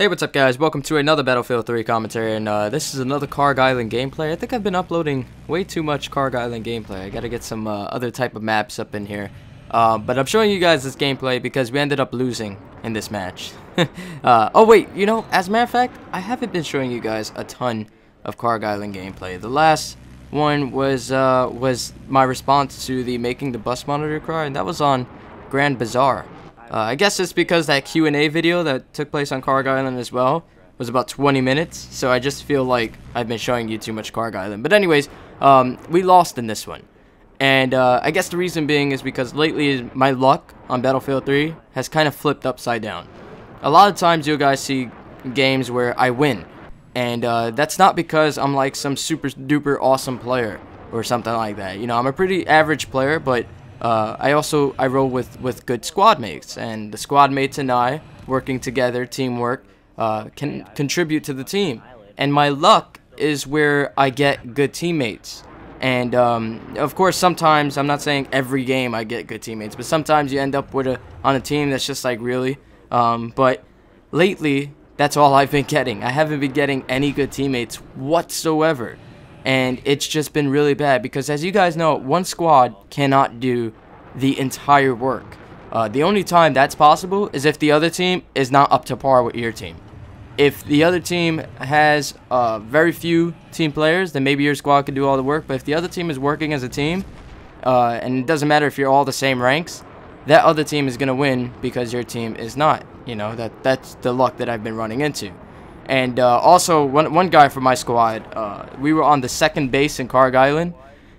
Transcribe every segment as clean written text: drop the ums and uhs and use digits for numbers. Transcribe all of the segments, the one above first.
Hey, what's up guys? Welcome to another Battlefield 3 commentary, and this is another Kharg Island gameplay. I think I've been uploading way too much Kharg Island gameplay. I gotta get some other type of maps up in here. But I'm showing you guys this gameplay because we ended up losing in this match. Oh wait, you know, as a matter of fact, I haven't been showing you guys a ton of Kharg Island gameplay. The last one was my response to the Making the Bus Monitor cry, and that was on Grand Bazaar. I guess it's because that Q&A video that took place on Kharg Island as well was about 20 minutes, so I just feel like I've been showing you too much Kharg Island. But anyways, we lost in this one. And I guess the reason being is because lately my luck on Battlefield 3 has kind of flipped upside down. A lot of times you guys see games where I win, and that's not because I'm like some super duper awesome player or something like that. You know, I'm a pretty average player, but I roll with good squad mates, and the squad mates and I working together, teamwork, can contribute to the team. And my luck is where I get good teammates. And of course, sometimes, I'm not saying every game I get good teammates, but sometimes you end up with on a team that's just like really. But lately, that's all I've been getting. I haven't been getting any good teammates whatsoever. And it's just been really bad because, as you guys know, one squad cannot do the entire work. The only time that's possible is if the other team is not up to par with your team. If the other team has very few team players, then maybe your squad can do all the work. But if the other team is working as a team, and it doesn't matter if you're all the same ranks, that other team is going to win because your team is not. You know, that's the luck that I've been running into. And also, one guy from my squad, we were on the second base in Kharg Island,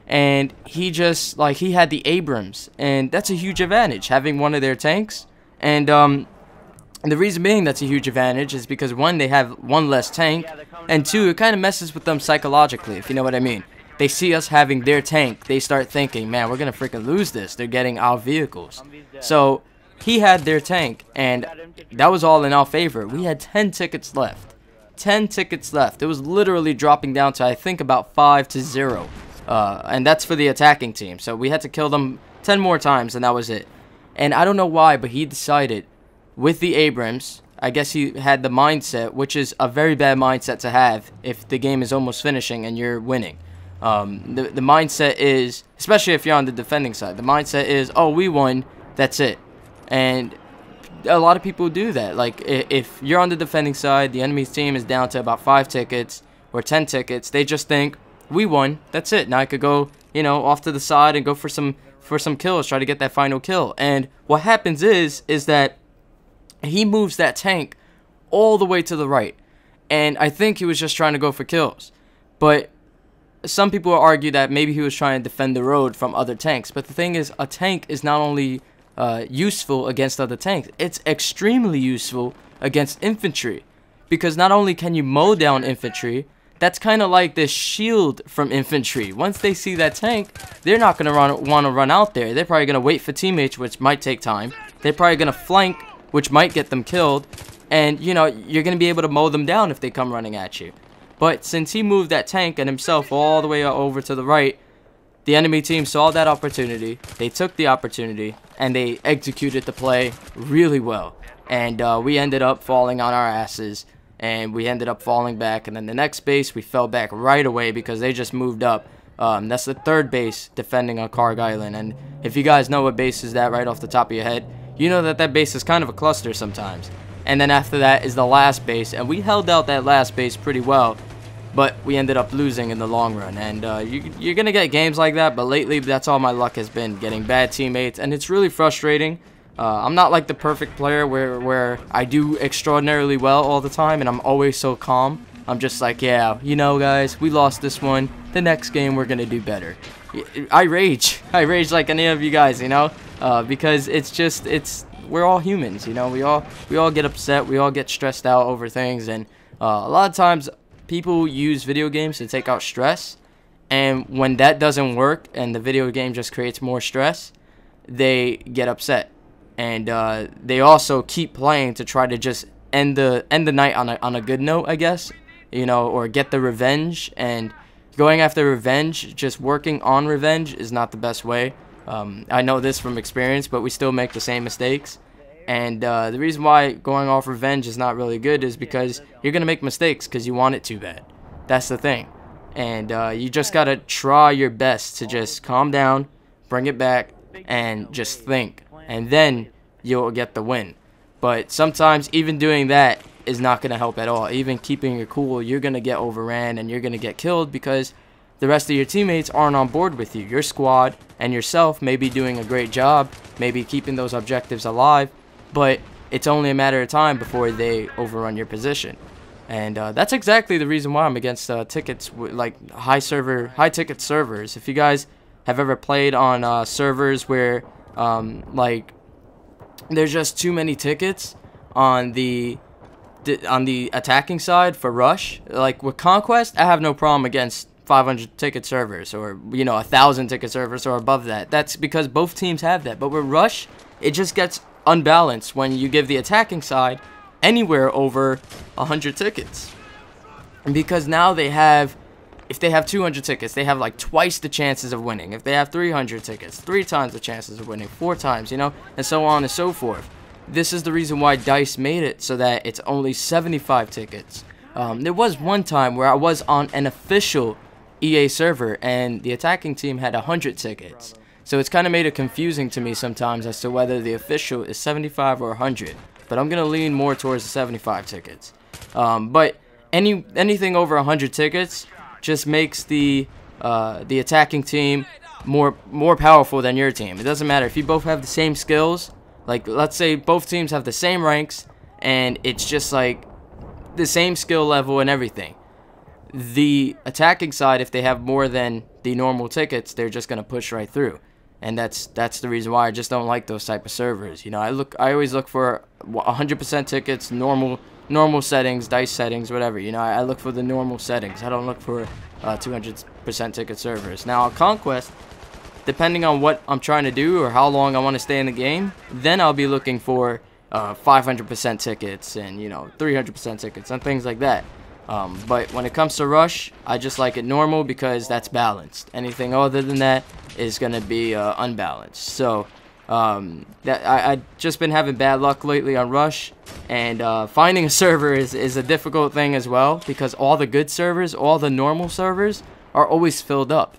and he just, like, he had the Abrams, and that's a huge advantage, having one of their tanks. And the reason being that's a huge advantage is because, one, they have one less tank, and two, it kind of messes with them psychologically, if you know what I mean. They see us having their tank, they start thinking, man, we're going to freaking lose this. They're getting our vehicles. So he had their tank, and that was all in our favor. We had 10 tickets left. 10 tickets left. It was literally dropping down to, I think, about 5-0. And that's for the attacking team. So we had to kill them 10 more times, and that was it. And I don't know why, but he decided, with the Abrams, I guess he had the mindset, which is a very bad mindset to have if the game is almost finishing and you're winning. The mindset is, especially if you're on the defending side, the mindset is, oh, we won, that's it. And a lot of people do that. Like, if you're on the defending side, the enemy's team is down to about 5 tickets or 10 tickets, they just think, we won, that's it. Now I could go, you know, off to the side and go for some kills, try to get that final kill. And what happens is that he moves that tank all the way to the right. And I think he was just trying to go for kills. But some people argue that maybe he was trying to defend the road from other tanks. But the thing is, a tank is not only useful against other tanks, it's extremely useful against infantry, because not only can you mow down infantry, that's kind of like the shield from infantry. Once they see that tank, they're not going to want to run out there. They're probably going to wait for teammates, which might take time. They're probably going to flank, which might get them killed, and you know, you're going to be able to mow them down if they come running at you. But since he moved that tank and himself all the way over to the right, the enemy team saw that opportunity, they took the opportunity, and they executed the play really well. And we ended up falling on our asses, and we ended up falling back. And then the next base, we fell back right away because they just moved up. That's the third base defending on Kharg Island. And if you guys know what base is that right off the top of your head, you know that that base is kind of a cluster sometimes. And then after that is the last base, and we held out that last base pretty well. But we ended up losing in the long run, and you're going to get games like that, but lately that's all my luck has been, getting bad teammates, and it's really frustrating. I'm not like the perfect player where I do extraordinarily well all the time, and I'm always so calm. I'm just like, yeah, you know, guys, we lost this one. The next game we're going to do better. I rage. I rage like any of you guys, you know, because we're all humans, you know. We all get upset. We all get stressed out over things, and a lot of times people use video games to take out stress, and when that doesn't work and the video game just creates more stress, they get upset, and they also keep playing to try to just end the night on a good note, I guess, you know, or get the revenge. And going after revenge, just working on revenge, is not the best way. I know this from experience, but we still make the same mistakes. And the reason why going off revenge is not really good is because you're going to make mistakes because you want it too bad. That's the thing. And you just got to try your best to just calm down, bring it back, and just think. And then you'll get the win. But sometimes even doing that is not going to help at all. Even keeping your cool, you're going to get overran and you're going to get killed because the rest of your teammates aren't on board with you. Your squad and yourself may be doing a great job, maybe keeping those objectives alive, but it's only a matter of time before they overrun your position. And that's exactly the reason why I'm against tickets, like high ticket servers. If you guys have ever played on servers where like there's just too many tickets on the attacking side for rush, like with conquest, I have no problem against 500 ticket servers or 1,000 ticket servers or above that. That's because both teams have that. But with rush, it just gets unbalanced when you give the attacking side anywhere over 100 tickets. And because now they have, if they have 200 tickets, they have like twice the chances of winning. If they have 300 tickets, 3 times the chances of winning, 4 times, and so on and so forth. This is the reason why DICE made it so that it's only 75 tickets. There was one time where I was on an official EA server and the attacking team had 100 tickets. So it's kind of made it confusing to me sometimes as to whether the official is 75 or 100. But I'm going to lean more towards the 75 tickets. But anything over 100 tickets just makes the attacking team more powerful than your team. It doesn't matter if you both have the same skills. Like, let's say both teams have the same ranks, and it's just like the same skill level and everything. The attacking side, if they have more than the normal tickets, they're just gonna push right through, and that's the reason why I just don't like those type of servers. I always look for 100% tickets, normal settings, DICE settings, whatever. I look for the normal settings. I don't look for 200% ticket servers. Now on Conquest, depending on what I'm trying to do or how long I want to stay in the game, then I'll be looking for 500% tickets and 300% tickets and things like that. But when it comes to rush, I just like it normal because that's balanced. Anything other than that is going to be unbalanced. So I just been having bad luck lately on rush, and finding a server is a difficult thing as well because all the good servers, all the normal servers are always filled up.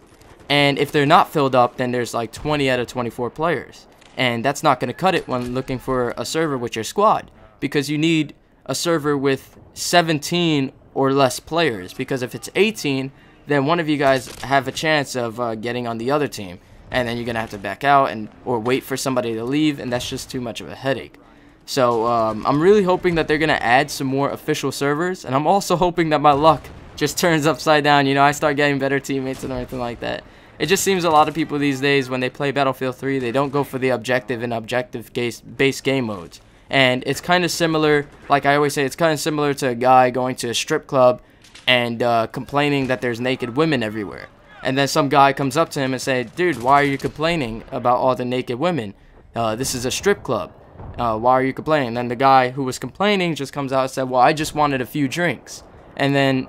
And if they're not filled up, then there's like 20 out of 24 players. And that's not going to cut it when looking for a server with your squad. Because you need a server with 17 or less players. Because if it's 18, then one of you guys have a chance of getting on the other team. And then you're going to have to back out or wait for somebody to leave. And that's just too much of a headache. So I'm really hoping that they're going to add some more official servers. And I'm also hoping that my luck just turns upside down. I start getting better teammates and everything like that. It just seems a lot of people these days, when they play Battlefield 3, they don't go for the objective and objective-based game modes. And it's kind of similar, like I always say, it's kind of similar to a guy going to a strip club and complaining that there's naked women everywhere. And then some guy comes up to him and say, "Dude, why are you complaining about all the naked women? This is a strip club. Why are you complaining?" And then the guy who was complaining just comes out and said, "Well, I just wanted a few drinks." And then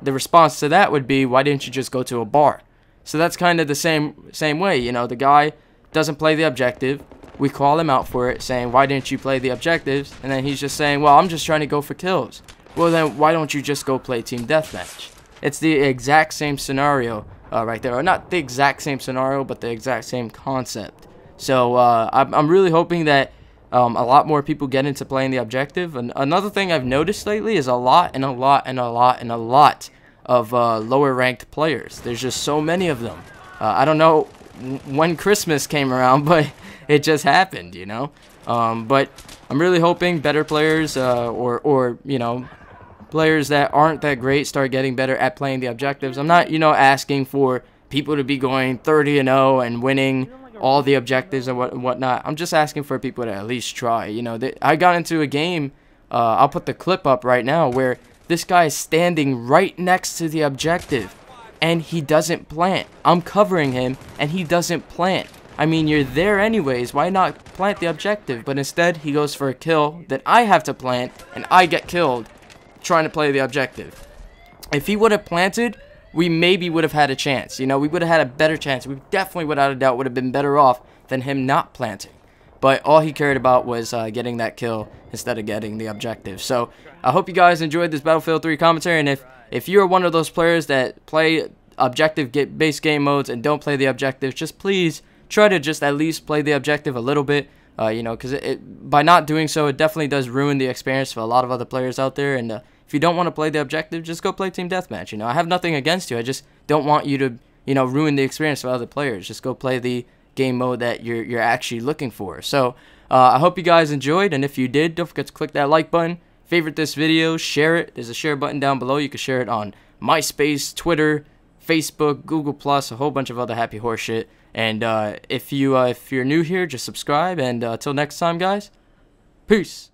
the response to that would be, "Why didn't you just go to a bar?" So that's kind of the same way. The guy doesn't play the objective. We call him out for it, saying, "Why didn't you play the objectives?" And then he's just saying, "Well, I'm just trying to go for kills." Well, then why don't you just go play team deathmatch? It's the exact same scenario right there. Or not the exact same scenario, but the exact same concept. So I'm really hoping that a lot more people get into playing the objective. And another thing I've noticed lately is a lot of lower ranked players. There's just so many of them. I don't know when Christmas came around, but it just happened, but I'm really hoping better players or players that aren't that great start getting better at playing the objectives. I'm not asking for people to be going 30-0 and winning all the objectives and whatnot. I'm just asking for people to at least try. I got into a game, I'll put the clip up right now, where this guy is standing right next to the objective, and he doesn't plant. I'm covering him, and he doesn't plant. I mean, you're there anyways. Why not plant the objective? But instead, he goes for a kill that I have to plant, and I get killed trying to play the objective. If he would have planted, we maybe would have had a chance. We would have had a better chance. We definitely, without a doubt, would have been better off than him not planting. but all he cared about was getting that kill instead of getting the objective. So I hope you guys enjoyed this Battlefield 3 commentary, and if you're one of those players that play objective-based game modes and don't play the objectives, just please try to just at least play the objective a little bit, you know, because by not doing so, it definitely does ruin the experience for a lot of other players out there. And if you don't want to play the objective, just go play Team Deathmatch. You know, I have nothing against you. I just don't want you to, you know, ruin the experience for other players. Just go play the game mode that you're actually looking for. So I hope you guys enjoyed, and if you did, don't forget to click that like button, favorite this video, share it. There's a share button down below. You can share it on MySpace, Twitter, Facebook, Google+, a whole bunch of other happy horse shit. And if you're new here, just subscribe, and till next time, guys, peace.